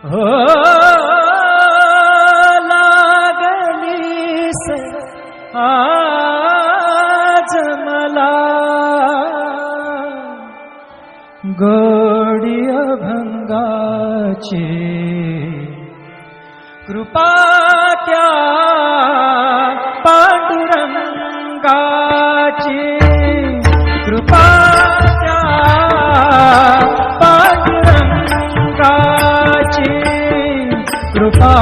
हो लागलीस आज मला गोडी अभंगाची कृपा त्या पांडुरंगाची कृपा त्या पांडुरंगाची कृपा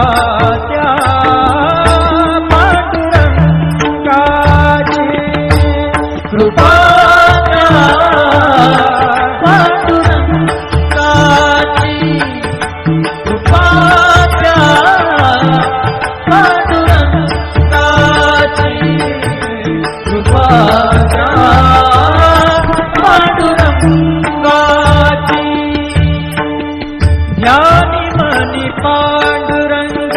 त्या पांडुरंगाची कृपा त्या पांडुरंगाची कृपा त्या पांडुरंगाची कृपा त्या पांडुरंगाची ध्यानी मनी पांडुरंग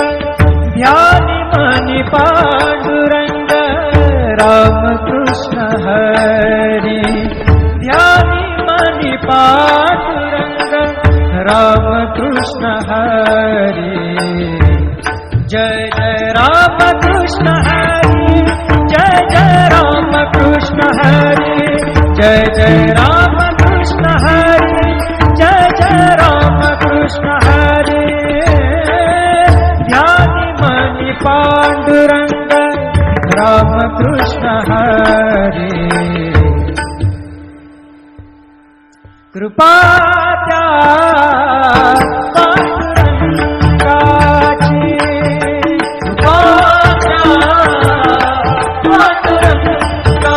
ध्यानी मनी पांडुरंग रामकृष्ण हरी ध्यानी मनी पांडुरंग रामकृष्ण हरी जय जय रामकृष्ण हरी जय जय रामकृष्ण हरी जय जय रामकृष्ण हरी जय जय रामकृष्ण हरी ध्यानी मनी पांडुरंग रामकृष्ण हरी कृपा त्या पांडुरंगाची कृपा त्या पांडुरंगाची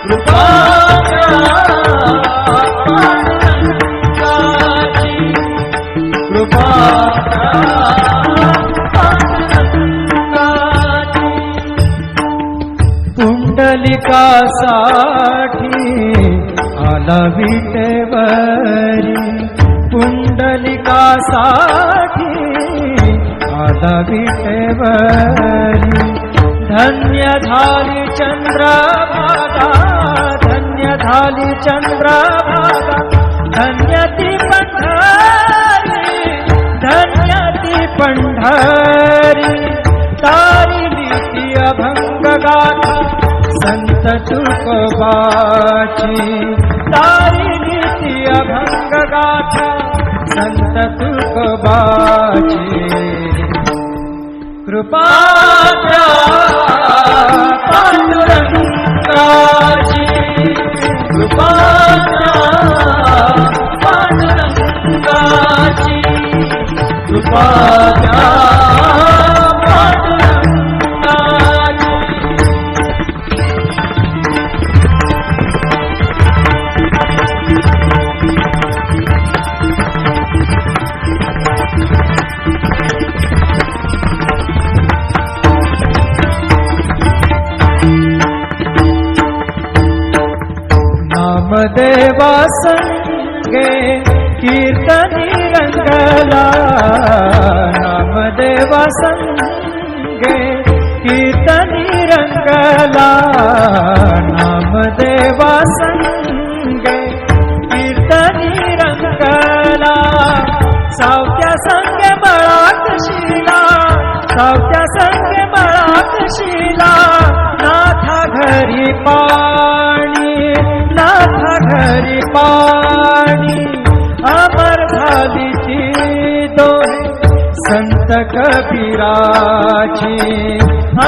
कृपा त्या पांडुरंगाची कृपा त्या पांडुरंगाची पुंडलिकासाठी आला विटेवरी पुंडलिकासाठी आला विटेवरी धन्य झाली चंद्रभागा धन्य झाली चंद्रभागा धन्य ती पंढरी धन्य ती पंढरी तारिली ती अभंग गाथा संत तुकोबाची तारिली ती अभंग गाथा संत तुकोबाची कृपा त्या पांडुरंगाची कृपा त्या पांडुरंगाची कृपा त्या नामदेवा संगे कीर्तनी रंगला नामदेवा संगे कीर्तनी रंगला नामदेवा संगे कीर्तनी रंगला सावत्या संगे मळात शिला सावत्या संगे मळात शिला नाथा घरी पाणी नाथा घरी पाणी अमर झाली ती दोहे संत कबीराची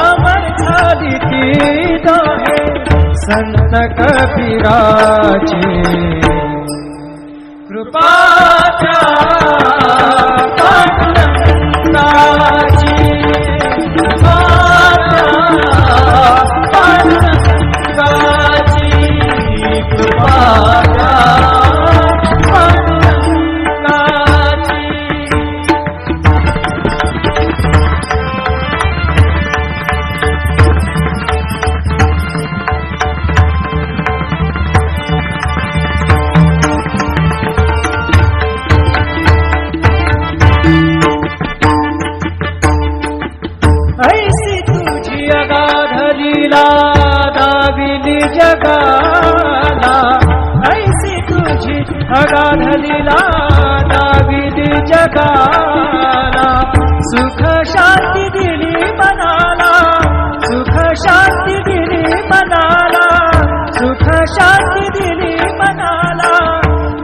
अमर झाली ती दोहे संत कबीराची कृपा त्या पांडुरंगाची कृपा त्या पांडुरंगाची कृपा त्या पांडुरंगाची जगाला, सुख शांती दिली मनाला, सुख शांती दिली मनाला, सुख शांती दिली मनाला.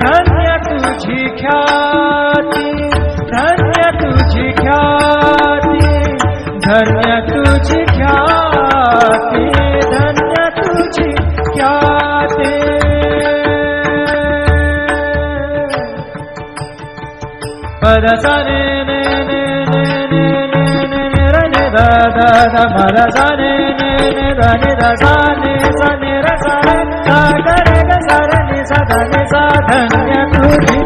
धन्य तुझी ख्याती, धन्य तुझी ख्याती, धन्य तुझी ख्याती, धन्य तुझी ख्याती. पद सा ने ने ने ने ने ने ने ने र ने दा दा दा पद सा ने ने ने दा ने दा सा ने सा ने र सा रे सा ग रे ग सा रे नि सा धा नि सा. धन्य तुझी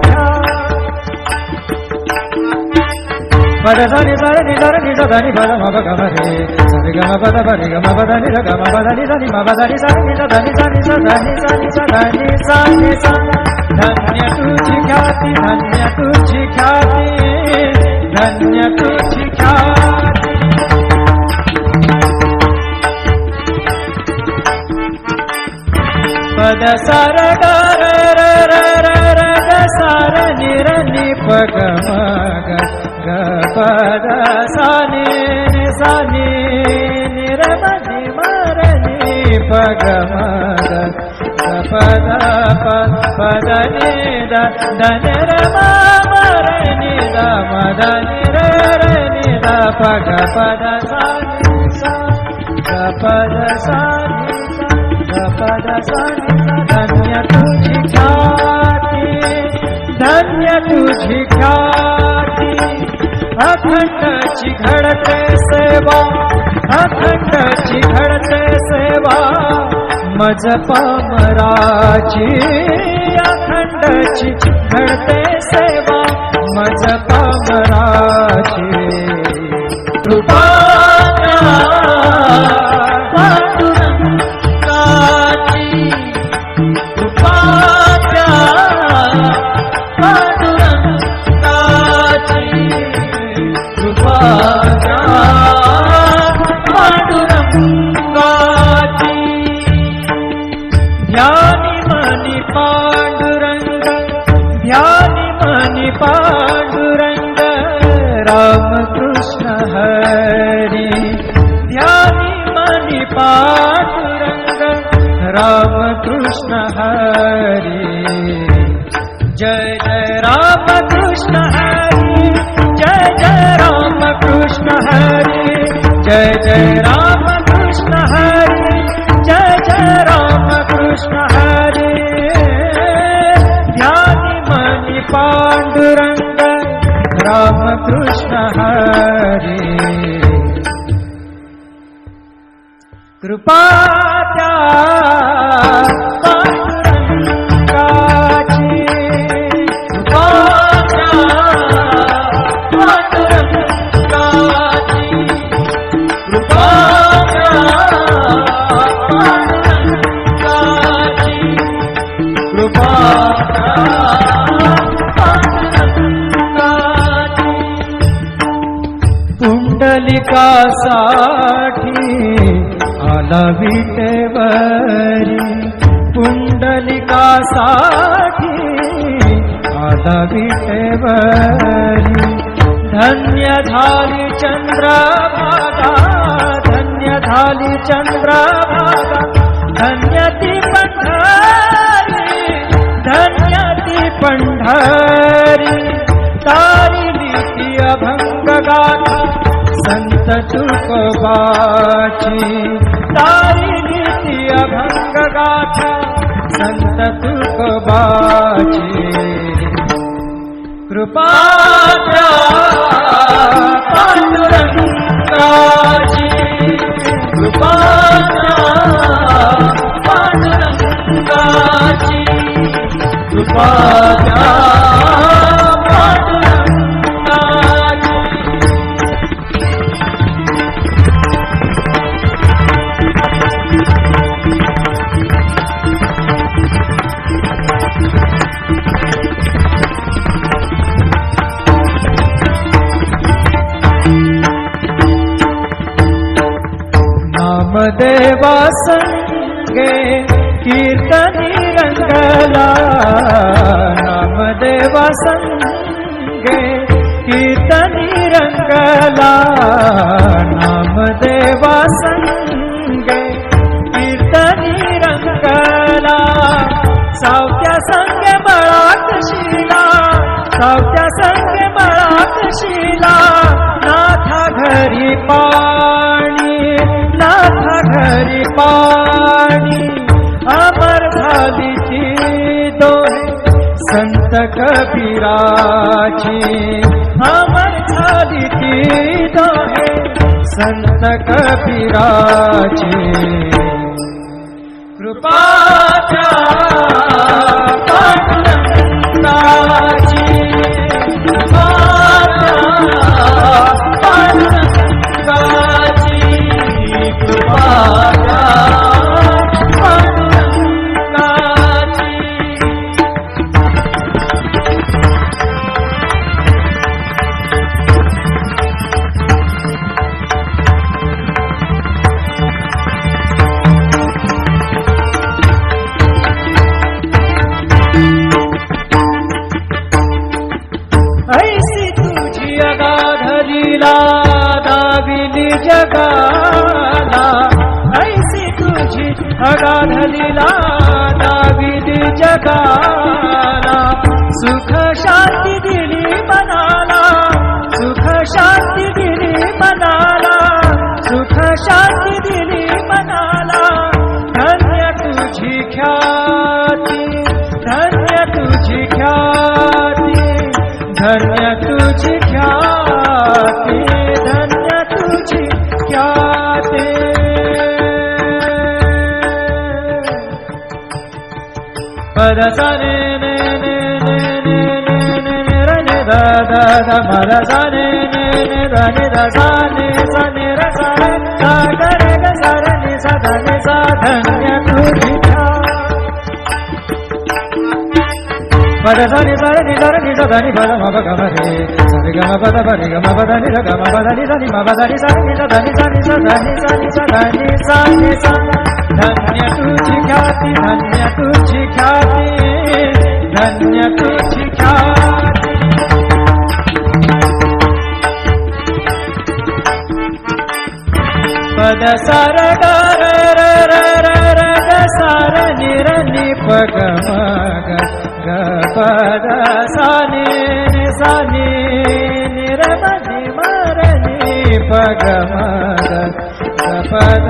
पद सा नि सा रे नि सा रे नि सा धा नि पद म प ग म रे सा रे ग म प द प रे ग म प द नि र ग म प द नि सा नि म प द नि सा नि सा धा नि सा नि सा धा नि सा नि सा धा नि सा नि सा. धन्य तुझी ख्याती, धन्य तुझी ख्याती, धन्य तुझी ख्याती. पद सा र ग र र र र र ग सा र नि र नि प ग म ग ग प द सा नि नि सा नि नि र म नि म र नि प ग म ग प द प प द नि द द नि र म म र नि द म द नि र र नि द प ग प द सा नि सा ग प द सा नि सा ग प द सा नि सा. धन्य तुझी ख्याती, धन्य तुझी ख्याती. अखंडची घडते सेवा, अखंडची घडते सेवा, मज पामराची. अखंडची घडते सेवा, मज पामराची. कृपा पांडुरंगाची, कृपा पांडुरंगाची, कृपा पांडुरंगाची. ध्यानी मनी पांडुरंग, ध्यानी मनी पांडुरंग, राम कृष्ण हरी. ध्यानी मनी पांडुरंग, राम कृष्ण हरी. जय जय राम कृष्ण हरी, जय जय राम कृष्ण हरी, जय जय राम कृष्ण हरी, जय जय राम कृष्ण हरी. ध्यानी मनी पांडुरंग, राम कृष्ण हरी. कृपा त्या पांडुरंगाची, कृपा त्या पांडुरंगाची, कृपा त्या पांडुरंगाची, कृपा त्या पांडुरंगाची. पुंडलिकासाठी आला विटेवरी, पुंडलिकासाठी आला विटेवरी. धन्य झाली चंद्रभागा, धन्य झाली चंद्रभागा, धन्य ती पंढरी, धन्य ती पंढरी. तारिली ती अभंग गाथा संत तुकोबाची, तारिली ती अभंग गाथा संत तुकोबाची. कृपा त्या पांडुरंगाची, कृपा त्या पांडुरंगाची, कृपा त्या पांडुरंगाची. नामदेवा संगे कीर्तनी रंगला, नामदेवा रंगला नामदेवा संगे कीर्तनी रंगला सावत्या संगे मळात शिला सावत्या संगे मळात शिला नाथा घरी पाणी नाथा घरी पाणी अमर झाली ती दोहे संत कबीराची अमर झाली ती दोहे संत कबीराची कृपाच्या पांडुरंगाची कृपाच्या पांडुरंगाची कृपाच्या पांडुरंगाची ऐसी तुझी अगाध लीला दाविली जगाला ऐसी तुझी अगाध लीला दाविली जगाला सुख शांती दिली मनाला सुख शांती दिली मनाला सुख शांती दिली मनाला धन्य तुझी ख्याती धन्य तुझी ख्याती धन्य तुझी ख्याती धन्य तुझी ख्याती पद साने ने ने ने ने ने ने रे ने दा दा दा पद साने ने ने दा ने दा साने साने रे साने सा गा रे गा सा रे नि सा धा नि सा धन्य तुझी पद साने सा रे नि सा रे नि सा धा नि पद म प ग म रे सा रे ग म प द प रे ग म प द नि रे ग म प द नि सा नि म प द नि सा नि सा धा नि सा नि सा धा नि सा नि सा धा नि सा नि सा धन्य तुझी ख्याती धन्य तुझी ख्याती धन्य तुझी ख्याती पद सार ग र र र र र ग सार नि र नि प ग म ग ग पद सा नि नि सा नि नि र म नि म र नि प ग म ग पद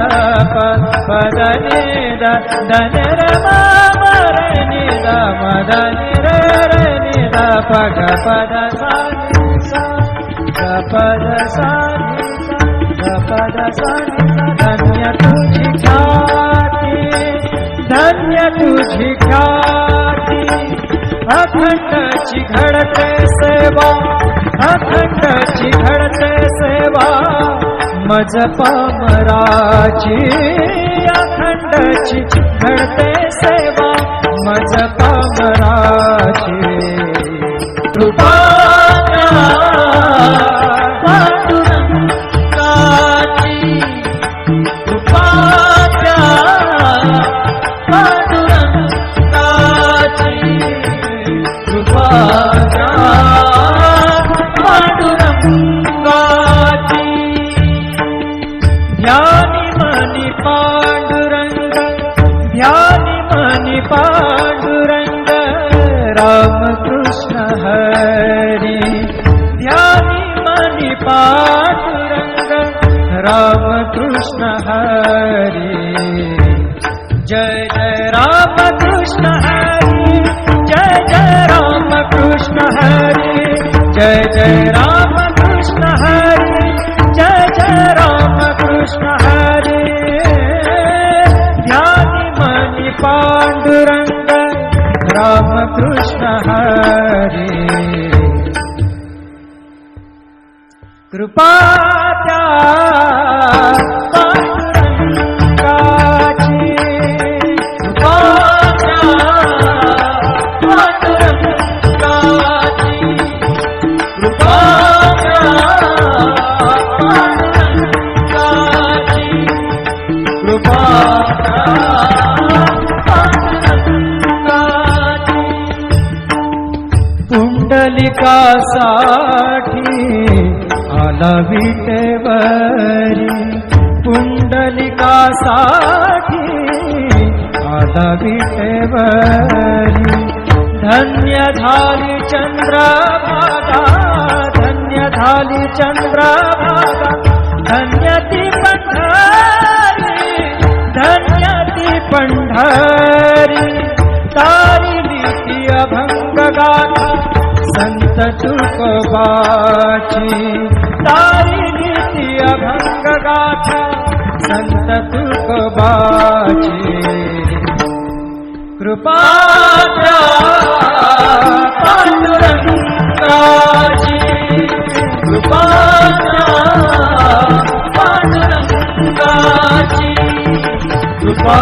पद नि द द न र म म र नि द म द नि र र नि द प ग पद सा नि सा ग पद सा नि सा ग पद सा नि सा धन्य तुझी ख्याती धन्य तुझी ख्याती अखंडची घडते सेवा अखंडची घडते सेवा मज पामराची अखंडची घडते सेवा मज पामराची कृपाच्या पांडुरंगाची कृपाच्या पांडुरंगाची कृपाच्या पांडुरंगाची ध्यानी मनी पांडुरंग ध्यानी मनी पांडुरंग रामकृष्ण हरी ध्यानी मनी पांडुरंग रामकृष्ण हरी जय जय रामकृष्ण हरी जय जय रामकृष्ण हरी जय जय रामकृष्ण हरी जय जय रामकृष्ण हरी ध्यानी मनी पांडुरंग रामकृष्ण हरी कृपाच्या पांडुरंगाची कृपाच्या पांडुरंगाची कृपाच्या पांडुरंगाची कृपाच्या पांडुरंगाची पुंडलिकासाठी आला विटेवरी पुंडलिकासाठी आला विटेवरी धन्य झाली चंद्रभागा धन्य झाली चंद्रभागा धन्य ती पंढरी धन्य ती पंढरी तारिली ती अभंग गाथा संत तुकोबाची तारिली ती अभंग गाथा संत तुकोबाची कृपा पांडुरंगाची कृपा पांडुरंगाची कृपा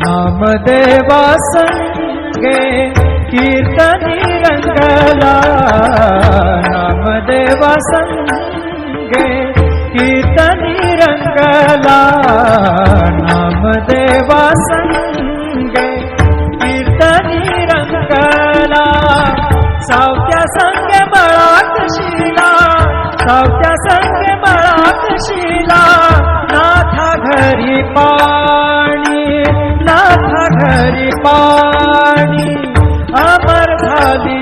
नामदेवा संगे कीर्तनी रंगला नामदेवा संगे कीर्तनी रंगला नामदेवा संगे कीर्तनी रंगला सावत्या संगे बळात शिला सावत्या संगे बळात शिला नाथा घरी पाणी नाथा घरी पाणी अमर झाली